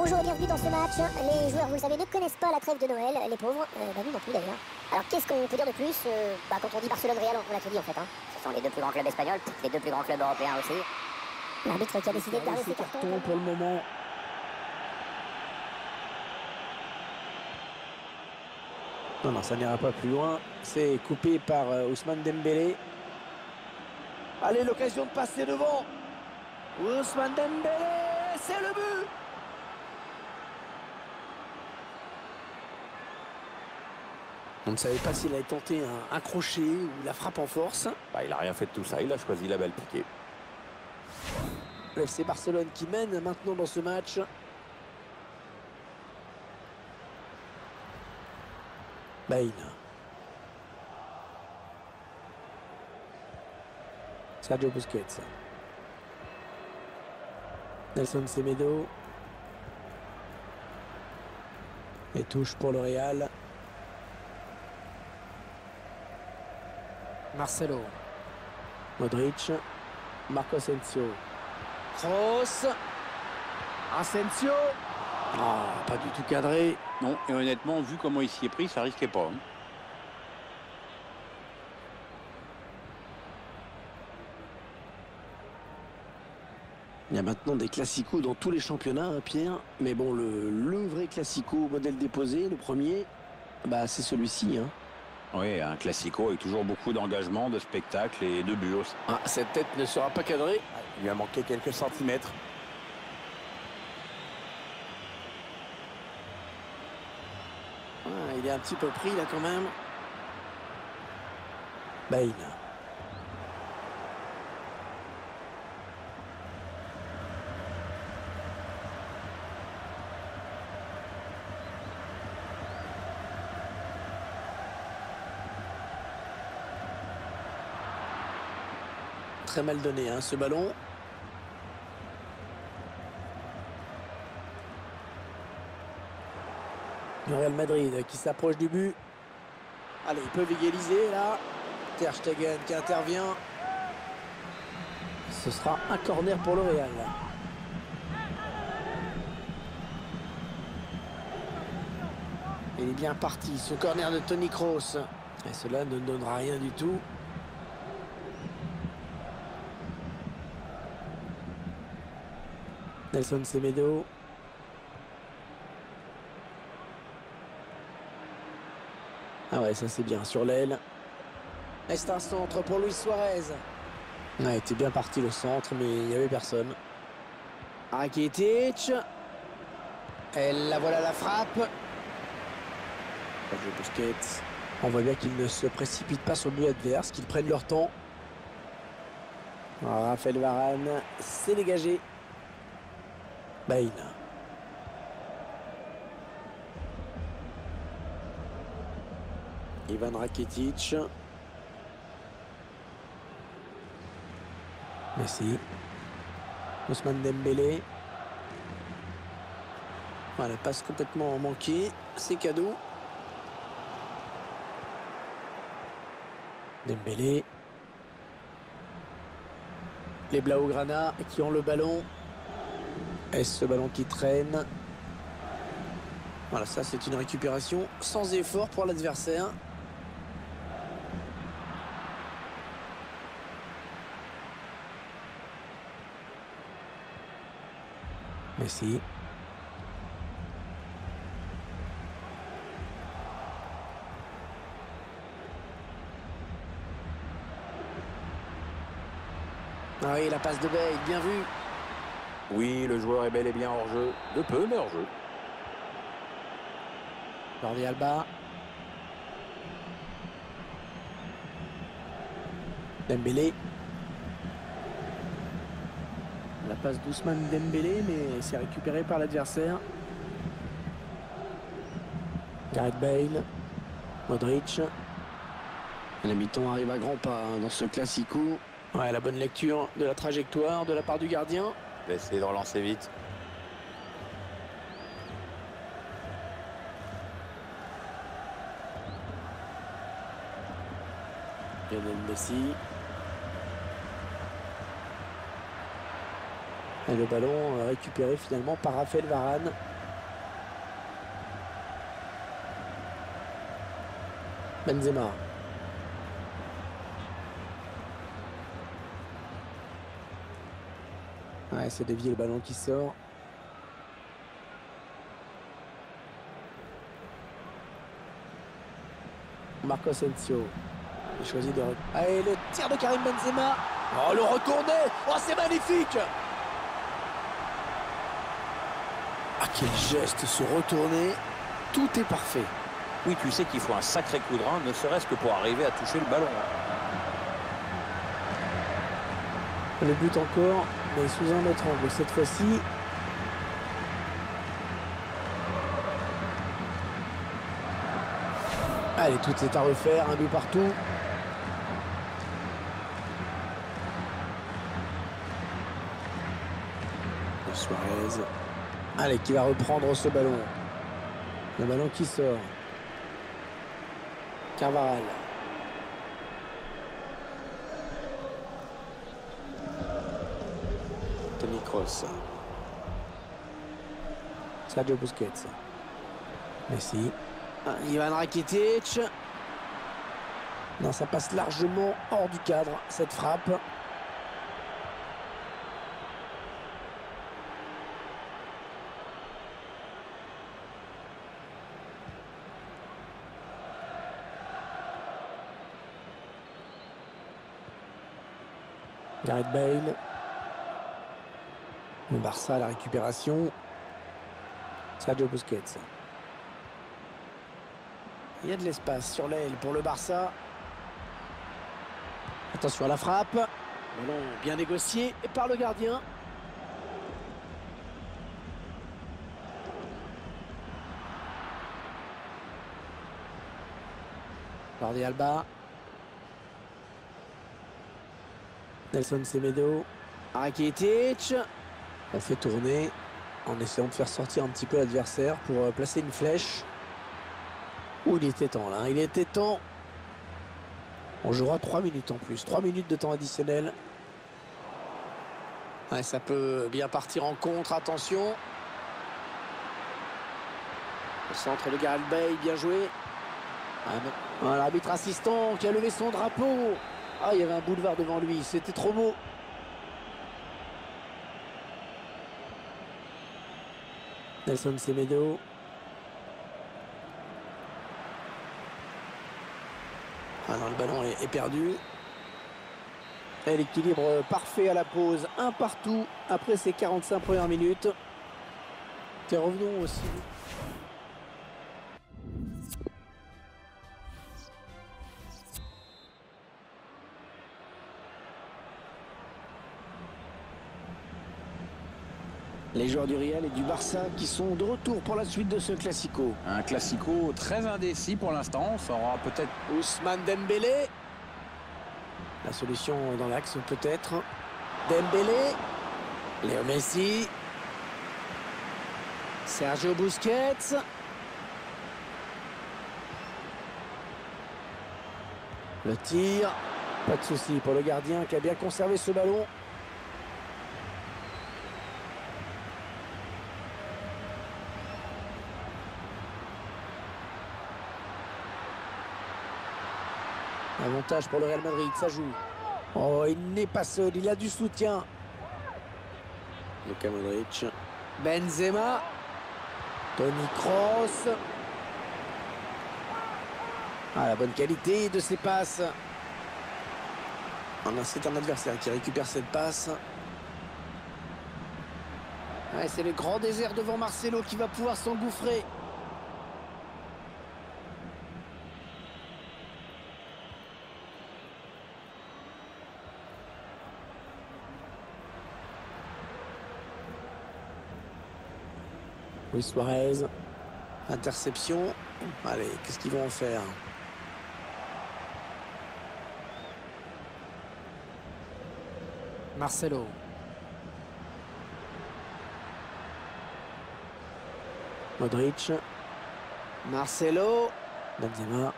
Bonjour et bienvenue dans ce match. Les joueurs, vous le savez, ne connaissent pas la trêve de Noël, les pauvres. Nous non plus d'ailleurs. Alors qu'est-ce qu'on peut dire de plus quand on dit Barcelone-Real, on l'a tout dit en fait. Ce sont les deux plus grands clubs espagnols, les deux plus grands clubs européens aussi. L'arbitre qui a décidé de garder ses cartons pour le moment. Non, ça n'ira pas plus loin. C'est coupé par Ousmane Dembélé. Allez, l'occasion de passer devant. Ousmane Dembélé, c'est le but. On ne savait pas s'il allait tenter un crochet ou la frappe en force. Il n'a rien fait de tout ça, il a choisi la balle piquée. Le FC Barcelone qui mène maintenant dans ce match. Bain. Sergio Busquets. Nelson Semedo. Et touche pour le Real. Marcelo. Modric. Marco Asensio. Kroos. Asensio. Pas du tout cadré. Non, et honnêtement, vu comment il s'y est pris, ça risquait pas. Il y a maintenant des classicos dans tous les championnats, Pierre. Mais bon, le vrai classico modèle déposé, le premier, c'est celui-ci. Oui, un classico avec toujours beaucoup d'engagement, de spectacle et de buts aussi. Cette tête ne sera pas cadrée. Il lui a manqué quelques centimètres. Il est un petit peu pris là quand même. Bain. Très mal donné ce ballon. Le Real Madrid qui s'approche du but. Allez, ils peuvent égaliser là. Ter Stegen qui intervient. Ce sera un corner pour le Real. Il est bien parti, ce corner de Toni Kroos. Et cela ne donnera rien du tout. Nelson Semedo. Ça c'est bien sur l'aile. C'est un centre pour Luis Suarez. Il était bien parti le centre, mais il n'y avait personne. Rakitic. Et la voilà la frappe. Sergio Busquets. On voit bien qu'ils ne se précipitent pas sur le but adverse, qu'ils prennent leur temps. Raphaël Varane s'est dégagé. Bain. Ivan Rakitic. Messi. Ousmane Dembélé. La passe complètement manquée. C'est cadeau. Dembélé. Les Blaugrana qui ont le ballon. Est-ce ce ballon qui traîne? Ça c'est une récupération sans effort pour l'adversaire. Messi. La passe de Bale, bien vu. Oui, le joueur est bel et bien hors jeu. De peu, mais hors jeu. Jordi Alba. Dembélé. La passe d'Ousmane Dembélé, mais c'est récupéré par l'adversaire. Gareth Bale. Modric. La mi-temps arrive à grands pas dans ce classico. La bonne lecture de la trajectoire de la part du gardien. Il va essayer de relancer vite. Lionel Messi. Et le ballon récupéré finalement par Raphaël Varane. Benzema. Ouais, c'est dévié le ballon qui sort. Marco Asensio. Il choisit de... Allez, le tir de Karim Benzema. Oh, le retourné. Oh, c'est magnifique. Ah, quel geste, ce retourné. Tout est parfait. Oui, tu sais qu'il faut un sacré coup de rein, ne serait-ce que pour arriver à toucher le ballon. Le but encore, mais sous un autre angle cette fois-ci. Allez, tout est à refaire, un but partout. Suarez. Allez, qui va reprendre ce ballon. Le ballon qui sort. Carvajal. Toni Kroos. Sergio Busquets. Messi. Ivan Rakitic. Non, ça passe largement hors du cadre, cette frappe. Gareth Bale. Le Barça à la récupération. Sergio Busquets. Il y a de l'espace sur l'aile pour le Barça. Attention à la frappe. Ballon bien négocié et par le gardien. Jordi Alba. Nelson Semedo. Rakitic. On fait tourner en essayant de faire sortir un petit peu l'adversaire pour placer une flèche. Ouh, il était temps là, il était temps. On jouera 3 minutes en plus, 3 minutes de temps additionnel. Ouais, ça peut bien partir en contre, attention. Au centre de Gareth Bale, bien joué. Ah, l'arbitre assistant qui a levé son drapeau. Ah, il y avait un boulevard devant lui, c'était trop beau. Nelson Semedo. Ah non, le ballon est perdu. Et l'équilibre parfait à la pause. Un partout après ces 45 premières minutes. Et revenons aussi. Les joueurs du Real et du Barça qui sont de retour pour la suite de ce Classico. Un Classico très indécis pour l'instant. Ça aura peut-être... Ousmane Dembélé. La solution dans l'axe peut-être. Dembélé. Léo Messi. Sergio Busquets. Le tir. Pas de souci pour le gardien qui a bien conservé ce ballon. Avantage pour le Real Madrid, ça joue. Oh, il n'est pas seul, il a du soutien. Luka Modric. Benzema. Toni Kroos. Ah, la bonne qualité de ses passes. Oh non, c'est un adversaire qui récupère cette passe. Ouais, c'est le grand désert devant Marcelo qui va pouvoir s'engouffrer. Luis Suarez. Interception. Allez, qu'est-ce qu'ils vont en faire? Marcelo. Modric. Marcelo. Benzema.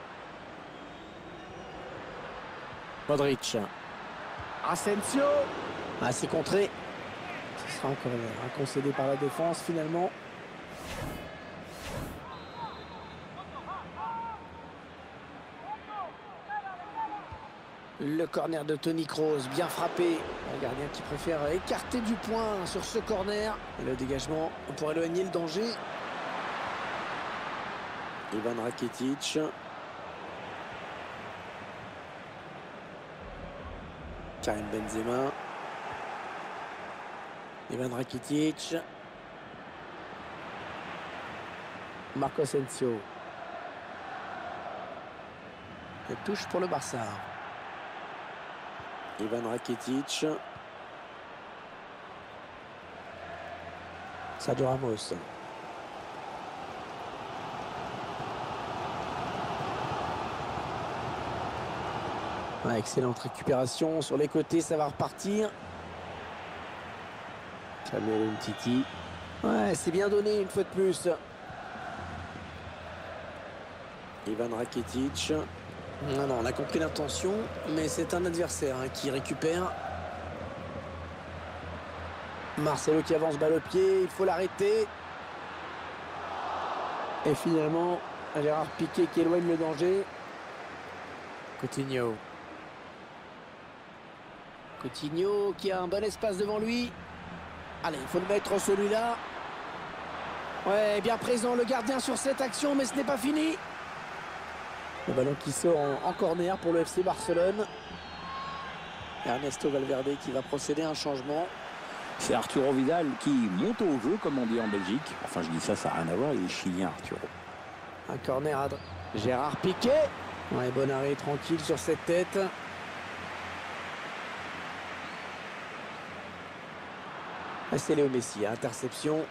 Modric. Asensio. Ah, c'est contré. Ce sera un corner, concédé par la défense finalement. Le corner de Toni Kroos, bien frappé. Un gardien qui préfère écarter du point sur ce corner. Et le dégagement pour éloigner le danger. Ivan Rakitic. Karim Benzema. Ivan Rakitic. Marco Asensio. Et touche pour le Barça. Ivan Rakitic. Sergio Ramos. Ouais, excellente récupération sur les côtés, ça va repartir. Samuel Umtiti. Ouais, c'est bien donné une fois de plus. Ivan Rakitic. Non, on a compris l'intention, mais c'est un adversaire qui récupère. Marcelo qui avance balle au pied, il faut l'arrêter. Et finalement, Gérard Piqué qui éloigne le danger. Coutinho. Coutinho qui a un bon espace devant lui. Allez, il faut le mettre celui-là. Ouais, bien présent le gardien sur cette action, mais ce n'est pas fini. Le ballon qui sort en corner pour le FC Barcelone. Ernesto Valverde qui va procéder à un changement. C'est Arturo Vidal qui monte au jeu, comme on dit en Belgique. Enfin, je dis ça, ça n'a rien à voir, il est chilien, Arturo. Un corner à Gérard Piqué. Ouais, bon arrêt tranquille sur cette tête. C'est Léo Messi, interception.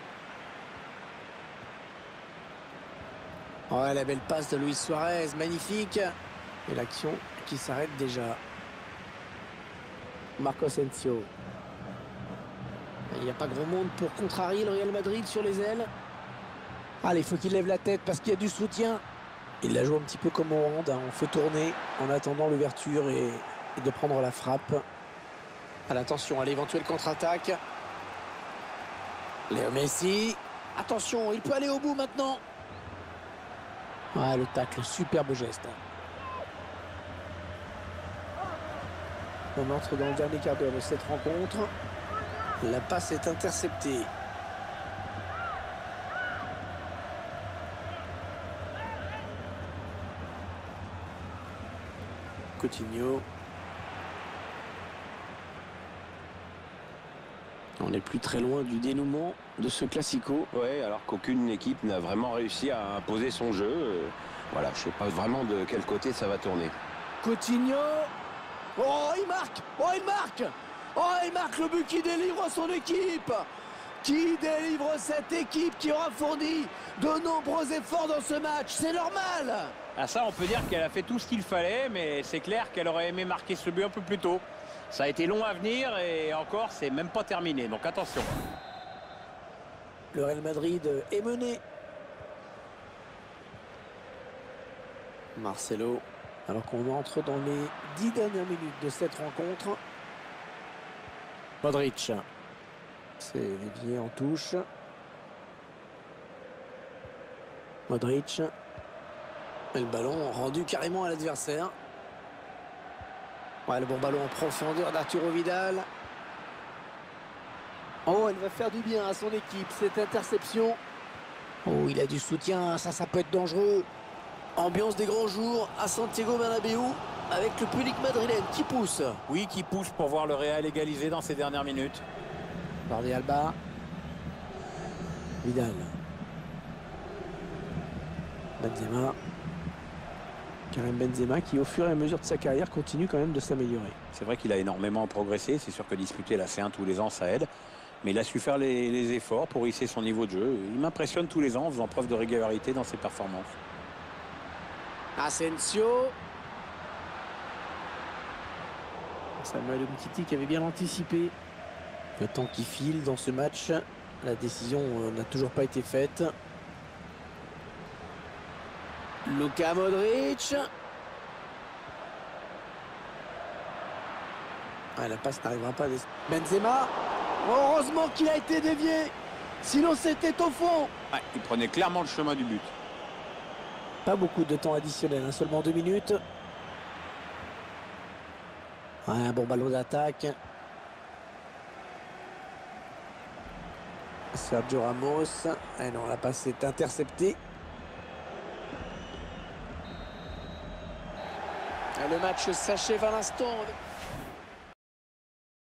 Ouais, la belle passe de Luis Suarez, magnifique. Et l'action qui s'arrête déjà. Marco Asensio. Il n'y a pas grand monde pour contrarier le Real Madrid sur les ailes. Allez, il faut qu'il lève la tête parce qu'il y a du soutien. Il la joue un petit peu comme au hand. On fait tourner en attendant l'ouverture et de prendre la frappe. Attention à l'éventuelle contre-attaque. Léo Messi. Attention, il peut aller au bout maintenant. Ah, le tacle, superbe geste. On entre dans le dernier quart d'heure de cette rencontre. La passe est interceptée. Coutinho. On n'est plus très loin du dénouement de ce classico. Ouais, alors qu'aucune équipe n'a vraiment réussi à imposer son jeu. Voilà, je ne sais pas vraiment de quel côté ça va tourner. Coutinho. Oh, il marque. Oh, il marque. Oh, il marque le but qui délivre son équipe. Qui délivre cette équipe qui aura fourni de nombreux efforts dans ce match. C'est normal. Ah, ça, on peut dire qu'elle a fait tout ce qu'il fallait, mais c'est clair qu'elle aurait aimé marquer ce but un peu plus tôt. Ça a été long à venir et encore, c'est même pas terminé. Donc attention. Le Real Madrid est mené. Marcelo. Alors qu'on entre dans les 10 dernières minutes de cette rencontre. Modric. C'est dévié en touche. Modric. Et le ballon rendu carrément à l'adversaire. Ouais, le bon ballon en profondeur d'Arturo Vidal. Oh, elle va faire du bien à son équipe, cette interception. Oh, il a du soutien, ça peut être dangereux. Ambiance des grands jours à Santiago Bernabéu avec le public madrilène qui pousse. Oui, qui pousse pour voir le Real égaliser dans ces dernières minutes. Jordi Alba. Vidal. Benzema. Karim Benzema qui au fur et à mesure de sa carrière continue quand même de s'améliorer. C'est vrai qu'il a énormément progressé, c'est sûr que disputer la C1 tous les ans ça aide, mais il a su faire les efforts pour hisser son niveau de jeu. Il m'impressionne tous les ans en faisant preuve de régularité dans ses performances. Asensio. Samuel Umtiti qui avait bien anticipé. Le temps qui file dans ce match, la décision n'a toujours pas été faite. Luka Modric. Ah, la passe n'arrivera pas. Benzema. Heureusement qu'il a été dévié. Sinon, c'était au fond. Ouais, il prenait clairement le chemin du but. Pas beaucoup de temps additionnel, hein, seulement 2 minutes. Ouais, un bon ballon d'attaque. Sergio Ramos. Et non, la passe est interceptée. Et le match s'achève à l'instant.